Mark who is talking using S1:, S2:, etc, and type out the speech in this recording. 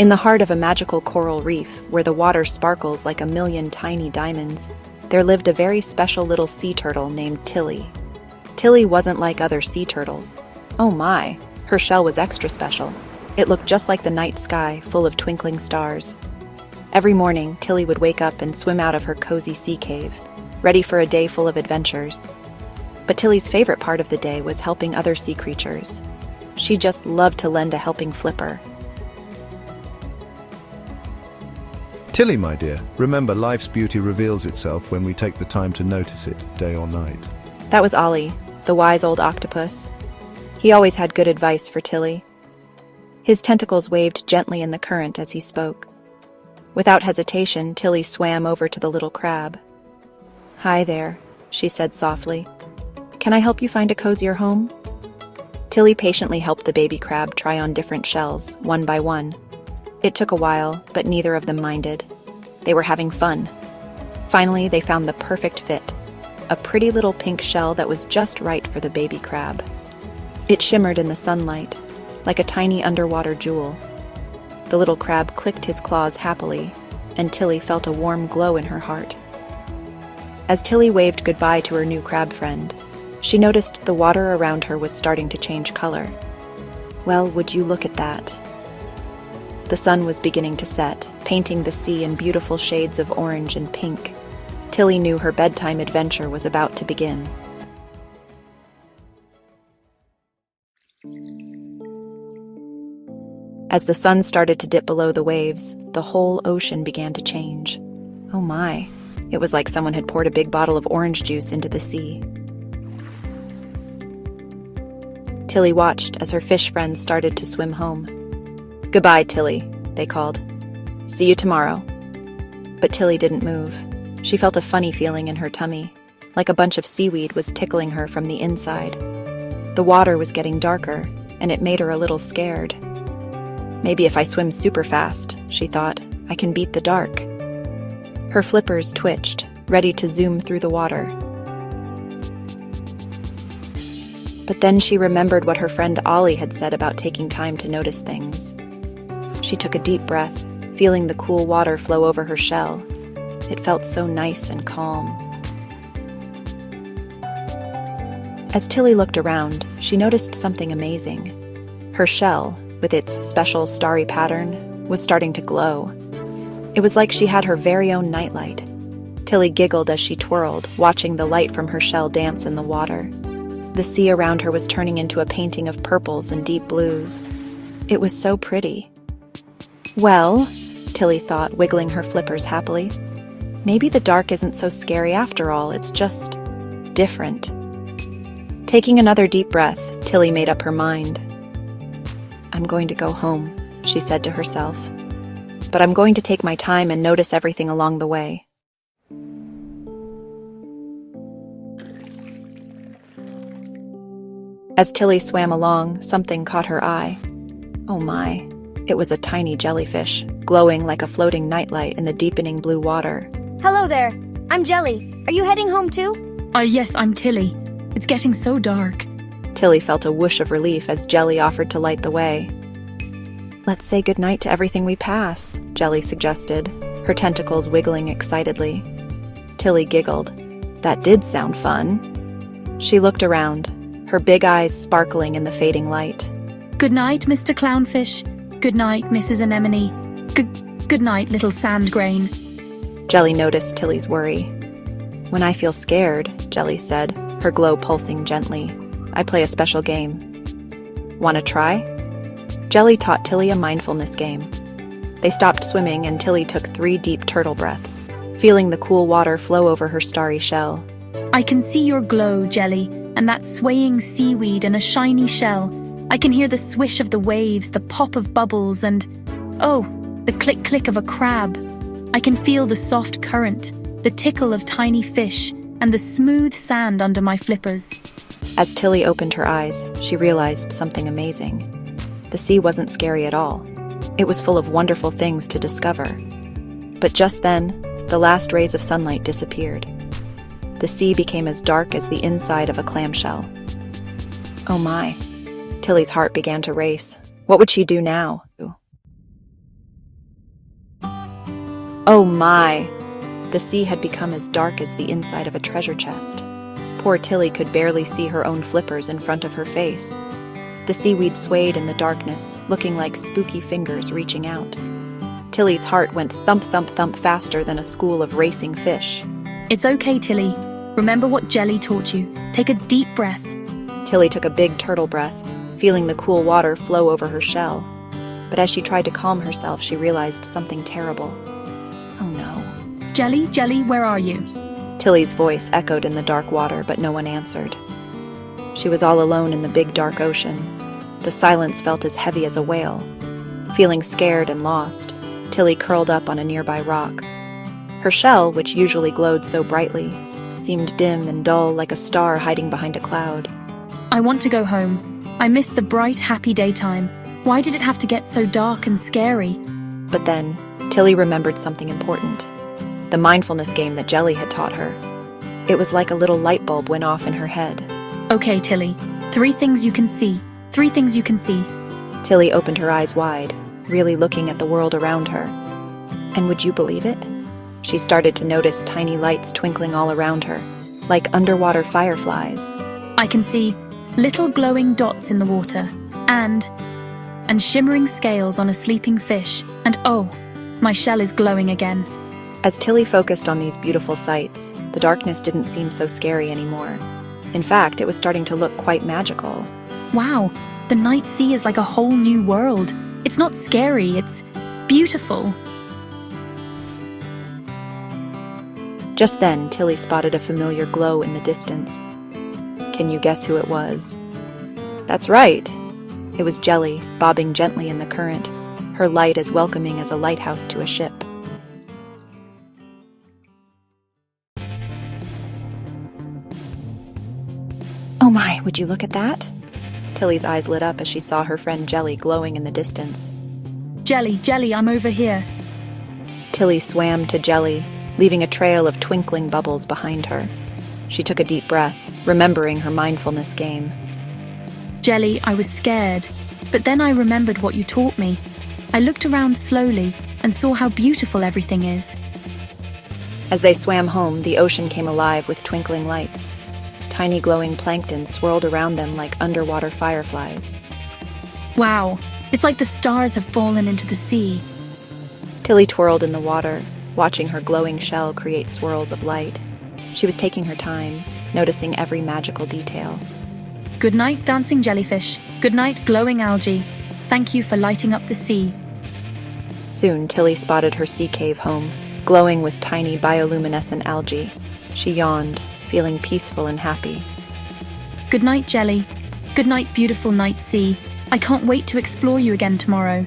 S1: In the heart of a magical coral reef, where the water sparkles like a million tiny diamonds, there lived a very special little sea turtle named Tilly. Tilly wasn't like other sea turtles. Oh my, her shell was extra special. It looked just like the night sky, full of twinkling stars. Every morning, Tilly would wake up and swim out of her cozy sea cave, ready for a day full of adventures. But Tilly's favorite part of the day was helping other sea creatures. She just loved to lend a helping flipper.
S2: Tilly, my dear, remember life's beauty reveals itself when we take the time to notice it, day or night.
S1: That was Ollie, the wise old octopus. He always had good advice for Tilly. His tentacles waved gently in the current as he spoke. Without hesitation, Tilly swam over to the little crab. "Hi there," she said softly. "Can I help you find a cozier home?" Tilly patiently helped the baby crab try on different shells, one by one. It took a while, but neither of them minded. They were having fun. Finally, they found the perfect fit, a pretty little pink shell that was just right for the baby crab. It shimmered in the sunlight, like a tiny underwater jewel. The little crab clicked his claws happily, and Tilly felt a warm glow in her heart. As Tilly waved goodbye to her new crab friend, she noticed the water around her was starting to change color. Well, would you look at that? The sun was beginning to set, painting the sea in beautiful shades of orange and pink. Tilly knew her bedtime adventure was about to begin. As the sun started to dip below the waves, the whole ocean began to change. Oh my, it was like someone had poured a big bottle of orange juice into the sea. Tilly watched as her fish friends started to swim home. "Goodbye, Tilly," they called. "See you tomorrow." But Tilly didn't move. She felt a funny feeling in her tummy, like a bunch of seaweed was tickling her from the inside. The water was getting darker, and it made her a little scared. Maybe if I swim super fast, she thought, I can beat the dark. Her flippers twitched, ready to zoom through the water. But then she remembered what her friend Ollie had said about taking time to notice things. She took a deep breath, feeling the cool water flow over her shell. It felt so nice and calm. As Tilly looked around, she noticed something amazing. Her shell, with its special starry pattern, was starting to glow. It was like she had her very own nightlight. Tilly giggled as she twirled, watching the light from her shell dance in the water. The sea around her was turning into a painting of purples and deep blues. It was so pretty. Well, Tilly thought, wiggling her flippers happily, maybe the dark isn't so scary after all, it's just different. Taking another deep breath, Tilly made up her mind. "I'm going to go home," she said to herself. "But I'm going to take my time and notice everything along the way." As Tilly swam along, something caught her eye. Oh my, it was a tiny jellyfish, glowing like a floating nightlight in the deepening blue water.
S3: Hello there, I'm Jelly. Are you heading home too?
S4: Yes, I'm Tilly. It's getting so dark.
S1: Tilly felt a whoosh of relief as Jelly offered to light the way. "Let's say goodnight to everything we pass," Jelly suggested, her tentacles wiggling excitedly. Tilly giggled. That did sound fun. She looked around, her big eyes sparkling in the fading light.
S4: Good night, Mr. Clownfish. Good night, Mrs. Anemone. Good night, little sand grain.
S1: Jelly noticed Tilly's worry. "When I feel scared," Jelly said, her glow pulsing gently, "I play a special game. Wanna try?" Jelly taught Tilly a mindfulness game. They stopped swimming and Tilly took 3 deep turtle breaths, feeling the cool water flow over her starry shell.
S4: I can see your glow, Jelly, and that swaying seaweed and a shiny shell. I can hear the swish of the waves, the pop of bubbles, and, oh, the click-click of a crab. I can feel the soft current, the tickle of tiny fish, and the smooth sand under my flippers.
S1: As Tilly opened her eyes, she realized something amazing. The sea wasn't scary at all. It was full of wonderful things to discover. But just then, the last rays of sunlight disappeared. The sea became as dark as the inside of a clamshell. Oh my. Tilly's heart began to race. What would she do now? Oh my! The sea had become as dark as the inside of a treasure chest. Poor Tilly could barely see her own flippers in front of her face. The seaweed swayed in the darkness, looking like spooky fingers reaching out. Tilly's heart went thump, thump, thump faster than a school of racing fish.
S4: It's okay, Tilly. Remember what Jelly taught you. Take a deep breath.
S1: Tilly took a big turtle breath, feeling the cool water flow over her shell. But as she tried to calm herself, she realized something terrible. Oh no.
S4: Jelly, Jelly, where are you?
S1: Tilly's voice echoed in the dark water, but no one answered. She was all alone in the big dark ocean. The silence felt as heavy as a whale. Feeling scared and lost, Tilly curled up on a nearby rock. Her shell, which usually glowed so brightly, seemed dim and dull like a star hiding behind a cloud.
S4: I want to go home. I miss the bright, happy daytime. Why did it have to get so dark and scary?
S1: But then, Tilly remembered something important. The mindfulness game that Jelly had taught her. It was like a little light bulb went off in her head.
S4: Okay, Tilly. 3 things you can see. 3 things you can see.
S1: Tilly opened her eyes wide, really looking at the world around her. And would you believe it? She started to notice tiny lights twinkling all around her, like underwater fireflies.
S4: I can see little glowing dots in the water, and shimmering scales on a sleeping fish, and oh, my shell is glowing again.
S1: As Tilly focused on these beautiful sights, the darkness didn't seem so scary anymore. In fact, it was starting to look quite magical.
S4: Wow, the night sea is like a whole new world. It's not scary, it's beautiful.
S1: Just then, Tilly spotted a familiar glow in the distance. Can you guess who it was? That's right. It was Jelly, bobbing gently in the current, her light as welcoming as a lighthouse to a ship. Oh my, would you look at that? Tilly's eyes lit up as she saw her friend Jelly glowing in the distance.
S4: Jelly, Jelly, I'm over here.
S1: Tilly swam to Jelly, leaving a trail of twinkling bubbles behind her. She took a deep breath, remembering her mindfulness game.
S4: Jelly, I was scared, but then I remembered what you taught me. I looked around slowly and saw how beautiful everything is.
S1: As they swam home, the ocean came alive with twinkling lights. Tiny glowing plankton swirled around them like underwater fireflies.
S4: Wow, it's like the stars have fallen into the sea.
S1: Tilly twirled in the water, watching her glowing shell create swirls of light. She was taking her time, noticing every magical detail.
S4: Good night, dancing jellyfish. Good night, glowing algae. Thank you for lighting up the sea.
S1: Soon, Tilly spotted her sea cave home, glowing with tiny bioluminescent algae. She yawned, feeling peaceful and happy.
S4: Good night, Jelly. Good night, beautiful night sea. I can't wait to explore you again tomorrow.